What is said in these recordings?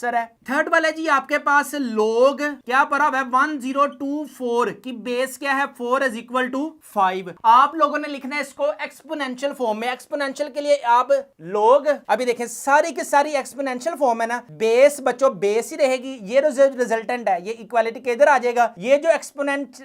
Sir है। Third वाला जी आपके पास log क्या पड़ा हुआ है 1024 की बेस क्या है 4 इज इक्वल टू 5। आप लोगों ने लिखना है इसको एक्सपोनेंशियल फॉर्म में। एक्सपोनेंशियल के लिए आप log, अभी देखें सारी की सारी एक्सपोनेंशियल फॉर्म है ना, बेस बच्चों बेस ही रहेगी, ये रिजल्टेंट है, ये इक्वालिटी के इधर आ जाएगा, ये जो एक्सपोनेंट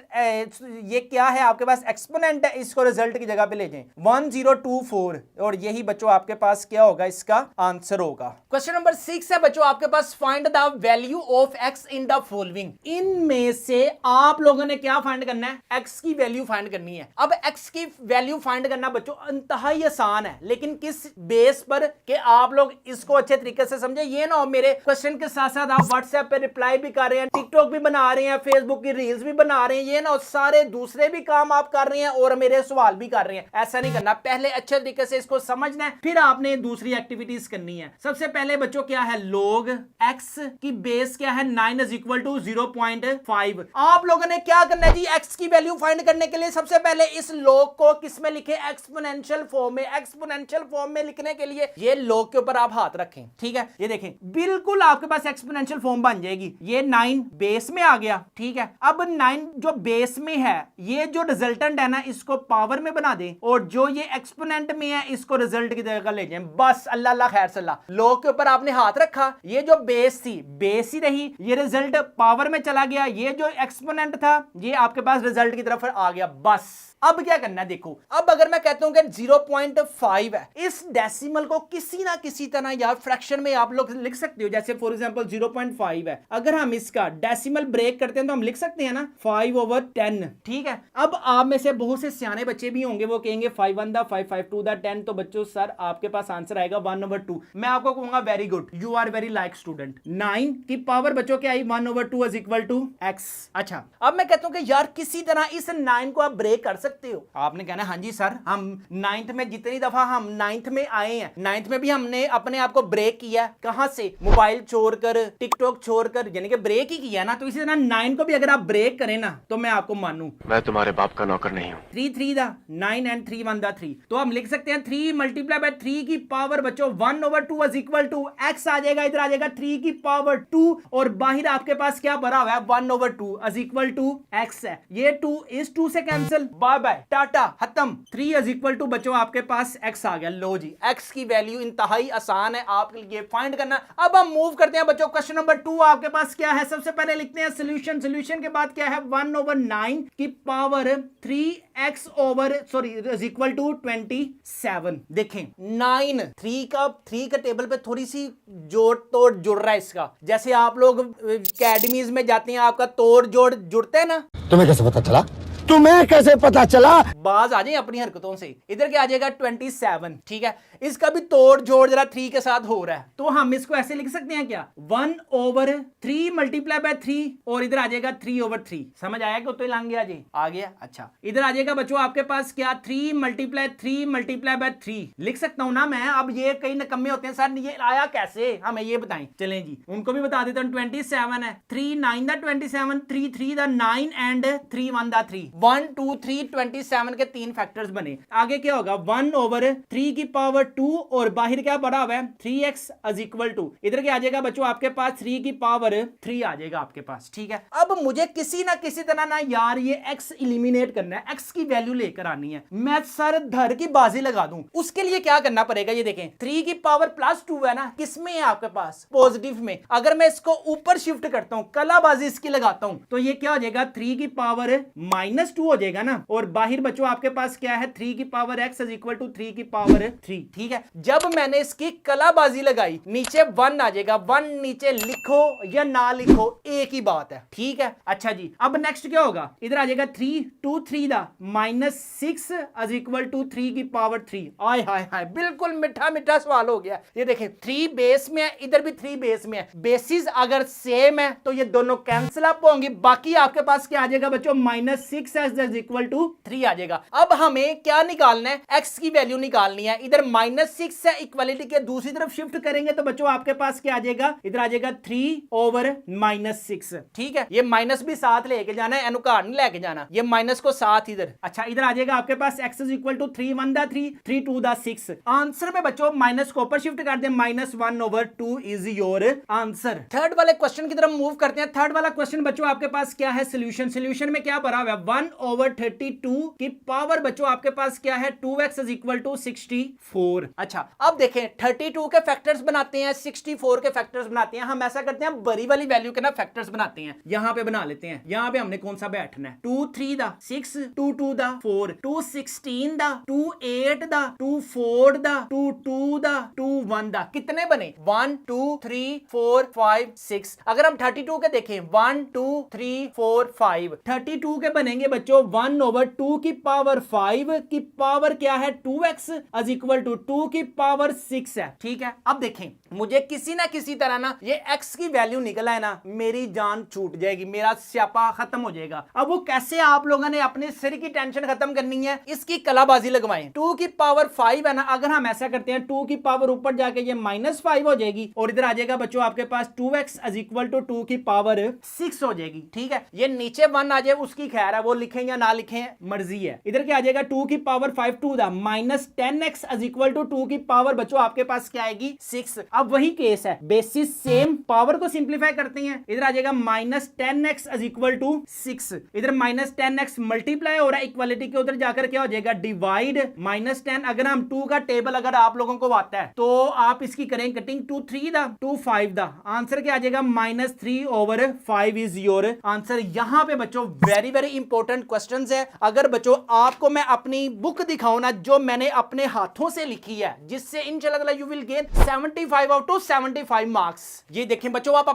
ये क्या है आपके पास एक्सपोनेंट है, इसको रिजल्ट की जगह पे ले जाएं 1024 और यही बच्चों आपके पास क्या होगा, इसका आंसर होगा। क्वेश्चन नंबर 6 है बच्चों आपके पास find the value of x in the following. इनमें से आप लोगों ने क्या फाइंड करना है, x की वैल्यू फाइंड करनी है। अब x की वैल्यू फाइंड करना बच्चों इंतहाई आसान है, लेकिन किस बेस पर कि आप लोग इसको अच्छे तरीके से समझे। ये ना हो मेरे क्वेश्चन के साथ साथ आप व्हाट्सएप पे रिप्लाई भी कर रहे हैं, टिकटॉक भी बना रहे हैं, फेसबुक की रील्स भी बना रहे हैं, ये ना हो सारे दूसरे भी काम आप कर रहे हैं और मेरे सवाल भी कर रहे हैं। ऐसा नहीं करना, पहले अच्छे तरीके से इसको समझना है, फिर आपने दूसरी एक्टिविटीज करनी है। सबसे पहले बच्चों क्या है, log x की बेस क्या है 9 इज इक्वल टू 0.5। आप लोगों ने क्या करना है जी, x की वैल्यू फाइंड करने के लिए सबसे पहले इस log को किस में लिखे, एक्सपोनेंशियल फॉर्म में। एक्सपोनेंशियल फॉर्म में लिखने के लिए ये log के ऊपर आप हाथ रखें, ठीक है, ये देखें बिल्कुल आपके पास एक्सपोनेंशियल फॉर्म बन जाएगी। ये 9 बेस में आ गया, ठीक है। अब 9 जो बेस में है, ये जो रिजल्टेंट है ना, इसको पावर में बना दें और जो ये एक्सपोनेंट में है इसको रिजल्ट की जगह ले जाएं। बस अल्लाह अल्लाह खैर सल्लाह। log के ऊपर आपने हाथ रखा, ये जो बेस थी बेस ही रही, ये रिजल्ट पावर में चला गया, ये जो एक्सपोनेंट था ये आपके पास रिजल्ट की तरफ आ गया। बस अब क्या करना है, देखो अब अगर मैं कहता हूं कि 0.5 है, इस डेसिमल को किसी ना किसी तरह यार फ्रैक्शन में आप लोग लिख सकते हो। जैसे फॉर एग्जांपल 0.5 है, अगर हम इसका डेसिमल ब्रेक करते हैं तो हम लिख सकते हैं ना 5/10, ठीक है। अब आप में से बहुत से सियाने बच्चे भी होंगे, वो कहेंगे 5 1 5 5 2 10, तो बच्चों सर आपके पास आंसर आएगा 1/2। मैं आपको कहूंगा very good, you are very like student. 9 की पावर बच्चों क्या आई 1/2 इज इक्वल टू x। अच्छा अब मैं कहता हूं कि यार किसी तरह इस 9 को आप ब्रेक कर सकते हो। आपने कहना हाँ जी सर, हम 9th में जितनी दफा हम 9th में आए हैं, 9th में भी हमने अपने आप को ब्रेक किया। कहां से, मोबाइल छोड़कर, टिकटॉक छोड़कर, यानी कि ब्रेक ही किया ना। तो इसी तरह 9 को भी अगर आप ब्रेक करें ना तो मैं आपको मानूं, मैं तुम्हारे बाप का नौकर नहीं हूं। 3 3 दा 9 एंड 3 1 दा 3, तो हम लिख सकते हैं 3 मल्टीप्लाई बाय 3 की पावर बच्चों 1/2 इज इक्वल टू x आ जाएगा, इधर आ जाएगा 3 की पावर 2 और बाहर आपके पास क्या भरा हुआ है 1/2 इज इक्वल टू x है। ये 2 इस 2 से कैंसिल, बाय बाय टाटा खत्म। 3 इज इक्वल टू बच्चों आपके पास x आ गया। लो जी, x की वैल्यू इंतहाई आसान है आपके लिए फाइंड करना। अब हम मूव करते हैं बच्चों, क्वेश्चन नंबर 2 आपके पास क्या है, सबसे पहले लिखते हैं सॉल्यूशन। सॉल्यूशन के बाद क्या है 1/9 की power 3x is equal to 27। देखें 9 3 का टेबल पे थोड़ी सी जोड़ तोड़ जुड़ रहा है इसका। जैसे आप लोग अकेडमीज में जाते हैं, आपका तोड़ जोड़ जुड़ते हैं ना। तुम्हें कैसे पता चला, तुम्हें कैसे पता चला, बाज आ जाए अपनी हरकतों से। इधर क्या आ जाएगा 27, ठीक है। इसका भी तोड़ जोड़ जरा 3 के साथ हो रहा है, तो हम इसको ऐसे लिख सकते हैं क्या 1/3 मल्टीप्लाई बाय 3 और इधर आ जाएगा 3/3। समझ आया कि तो लांगे आ गया। अच्छा इधर आ जाएगा बच्चों आपके पास क्या 3 मल्टीप्लाई बाय 3 लिख सकता हूं ना मैं। अब ये कई नकम्मे होते हैं सर ये आया कैसे, हमें ये बताएं। चलें जी उनको भी बता देता हूं। 27 है, 3 9 दा 27, 3 3 दा 9 एंड 3 1 दा 3, 1 2 3 27 के 3 फैक्टर्स बने। आगे क्या होगा 1/3 की पावर 2 और बाहर क्या पड़ा हुआ है 3x इज इक्वल टू, इधर क्या आ जाएगा बच्चों आपके पास 3 की पावर 3 आ जाएगा आपके पास, ठीक है। अब मुझे किसी ना किसी तरह ना यार ये x इलिमिनेट करना है, x की वैल्यू लेकर आनी है। मैं सर धर की बाजी लगा दूं, उसके लिए क्या करना पड़ेगा, ये देखें 3 की पावर +2 है ना, किसमें है आपके पास पॉजिटिव में। अगर मैं इसको ऊपर शिफ्ट करता हूं, कलाबाजी इसकी लगाता हूं, तो ये क्या हो जाएगा 3 की पावर -2 हो जाएगा ना। और बाहर बच्चों आपके पास क्या है 3 की power x is equal to 3 की पावर 3, ठीक है। जब मैंने इसकी कलाबाजी लगाई नीचे 1 आ जाएगा, 1 नीचे लिखो या ना लिखो एक ही बात है, ठीक है। अच्छा जी अब नेक्स्ट क्या होगा, इधर आ जाएगा 3 2 3 दा -6 इज इक्वल टू 3 की पावर 3। आय हाय हाय बिल्कुल मीठा मीठा सवाल हो गया। ये देखें 3 बेस में है, इधर भी 3 बेस में है। बेसिस अगर सेम है तो ये दोनों कैंसिल अप होंगी। बाकी आपके पास क्या आ जाएगा बच्चों -6 2xs इज इक्वल टू 3 आ जाएगा। अब हमें क्या निकालना है, x की वैल्यू निकालनी है। इधर -6 है, इक्वालिटी के दूसरी तरफ शिफ्ट करेंगे तो बच्चों आपके पास क्या आ जाएगा, इधर आ जाएगा 3/-6। ठीक है, ये माइनस भी साथ लेके जाना है, एनुकार नहीं लेके जाना, ये माइनस को साथ इधर। अच्छा, इधर आ जाएगा आपके पास x is equal to 3/1 3/2 answer में बच्चों माइनस को ऊपर शिफ्ट कर दें, -1/2 इज योर आंसर। थर्ड वाले क्वेश्चन की तरफ मूव करते हैं। थर्ड वाला क्वेश्चन बच्चों आपके पास क्या है, सोल्यूशन में क्या भरा हुआ है, 1/32 की पावर बच्चों आपके पास क्या है, 2x इज इक्वल टू 64। अच्छा, अब देखें 32 के फैक्टर्स बनाते हैं, 64 के फैक्टर्स बनाते हैं। हम ऐसा करते हैं, बड़ी वाली वैल्यू के ना फैक्टर्स बनाते हैं, यहां पे बना लेते हैं। यहां पे हमने कौन सा बैठना है, 2 3 दा 6 2 2 दा 4 2 16 दा 2 8 दा 2 4 दा 2 2 दा 2 1 दा। कितने बने, 1 2 3 4 5 6। अगर हम 32 के देखें, 1 2 3 4 5, 32 के बनेंगे बच्चों 1/2 की पावर 5 की पावर क्या है, 2x इज इक्वल टू 2 की पावर 6 है। ठीक है, अब देखें, मुझे किसी ना किसी तरह ना ये x की वैल्यू निकला है ना, मेरी जान छूट जाएगी, मेरा स्यापा खत्म हो जाएगा। अब वो कैसे आप लोगों ने अपने सिर की टेंशन खत्म करनी है, इसकी कलाबाजी लगवाएं। 2 की पावर 5 है ना, अगर हम ऐसा करते हैं 2 की पावर ऊपर जाके ये -5 हो जाएगी और इधर आ जाएगा बच्चों आपके पास 2x इज इक्वल टू 2 की पावर 6 हो जाएगी। ठीक है, ये नीचे 1 आ जाए उसकी खैर है, वो लिखें या ना लिखें मर्जी है। इधर क्या आ जाएगा, 2 की पावर 5 2 दा -10x इज इक्वल टू 2 की पावर बच्चों आपके पास क्या आएगी, 6। अब वही केस है, बेसिस सेम, पावर को सिंप्लीफाई करते हैं। इधर आ जाएगा -10x इज इक्वल टू 6, इधर -10x मल्टीप्लाई हो रहा है इक्वालिटी के, उधर जाकर क्या हो जाएगा, डिवाइड -10। अगर हम 2 का टेबल अगर आप लोगों को आता है तो आप इसकी करें कटिंग, 2 3 दा 2 5 दा, आंसर क्या आ जाएगा, -3/5 इज योर आंसर। यहां पे बच्चों वेरी वेरी इंपॉर्टेंट क्वेश्चंस है। अगर बच्चों आपको मैं अपनी बुक दिखाऊं ना, जो मैंने अपने हाथों से लिखी है, जिससे इंशाल्लाह you will gain 75 out of 75 marks. ये देखें बच्चों, आप